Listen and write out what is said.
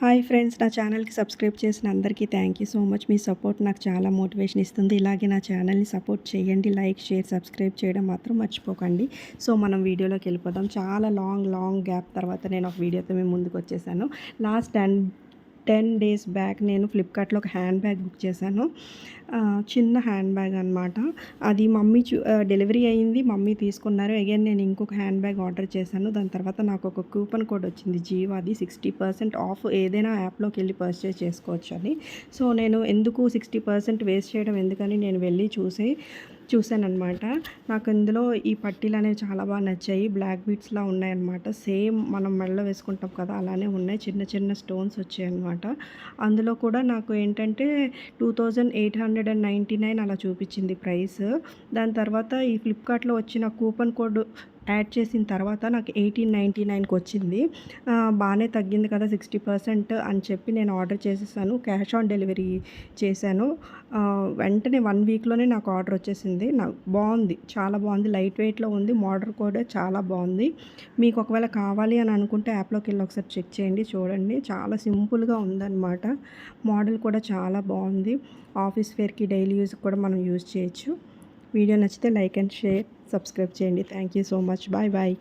Hi friends, నా ఛానల్‌కి subscribe చేసిన అందరికీ thank you so much. Me support నాకు చాలా మోటివేషన్ ఇస్తుంది. ఇలాగే నా ఛానల్‌ని సపోర్ట్ చేయండి. లైక్, షేర్, సబ్స్క్రైబ్ చేయడం మాత్రం మర్చిపోకండి. సో మనం వీడియోలోకి వెళ్ళిపోదాం. చాలా లాంగ్ గ్యాప్ తర్వాత నేను ఒక వీడియోతో మీ ముందుకు వచ్చేసాను. లాస్ట్ 10 డేస్ బ్యాక్ నేను ఫ్లిప్కార్ట్‌లో ఒక హ్యాండ్ బ్యాగ్ బుక్ చేశాను. చిన్న హ్యాండ్ బ్యాగ్ అనమాట. అది మమ్మీ డెలివరీ అయింది, మమ్మీ తీసుకున్నారు. అగైన్ నేను ఇంకొక హ్యాండ్ బ్యాగ్ ఆర్డర్ చేశాను. దాని తర్వాత నాకు ఒక కూపన్ కోడ్ వచ్చింది, జీవాది 60% ఆఫ్, ఏదైనా యాప్లోకి వెళ్ళి పర్చేస్ చేసుకోవచ్చు అని. సో నేను ఎందుకు 60% వేస్ట్ చేయడం ఎందుకని నేను వెళ్ళి చూసానన్నమాట. నాకు ఇందులో ఈ పట్టీలు అనేవి చాలా బాగా నచ్చాయి. బ్లాక్ బీడ్స్లా ఉన్నాయన్నమాట. సేమ్ మనం మెడలో వేసుకుంటాం కదా, అలానే ఉన్నాయి. చిన్న చిన్న స్టోన్స్ వచ్చాయన్నమాట. అందులో కూడా నాకు ఏంటంటే 2899 అలా చూపించింది ప్రైస్. దాని తర్వాత ఈ ఫ్లిప్కార్ట్‌లో వచ్చిన కూపన్ కోడ్ యాడ్ చేసిన తర్వాత నాకు 1899కి వచ్చింది. బాగానే తగ్గింది కదా 60% అని చెప్పి నేను ఆర్డర్ చేసేసాను. క్యాష్ ఆన్ డెలివరీ చేశాను. వెంటనే 1 వీక్లోనే నాకు ఆర్డర్ వచ్చేసింది. నాకు బాగుంది, చాలా బాగుంది. లైట్ వెయిట్లో ఉంది. మోడల్ కూడా చాలా బాగుంది. మీకు ఒకవేళ కావాలి అని అనుకుంటే యాప్లోకి వెళ్ళి ఒకసారి చెక్ చేయండి, చూడండి. చాలా సింపుల్గా ఉందన్నమాట. మోడల్ కూడా చాలా బాగుంది. ఆఫీస్ వేర్కి, డైలీ యూస్కి కూడా మనం యూజ్ చేయొచ్చు. వీడియో నచ్చితే లైక్ అండ్ షేర్, సబ్స్క్రైబ్ చేయండి. Thank you so much. Bye bye.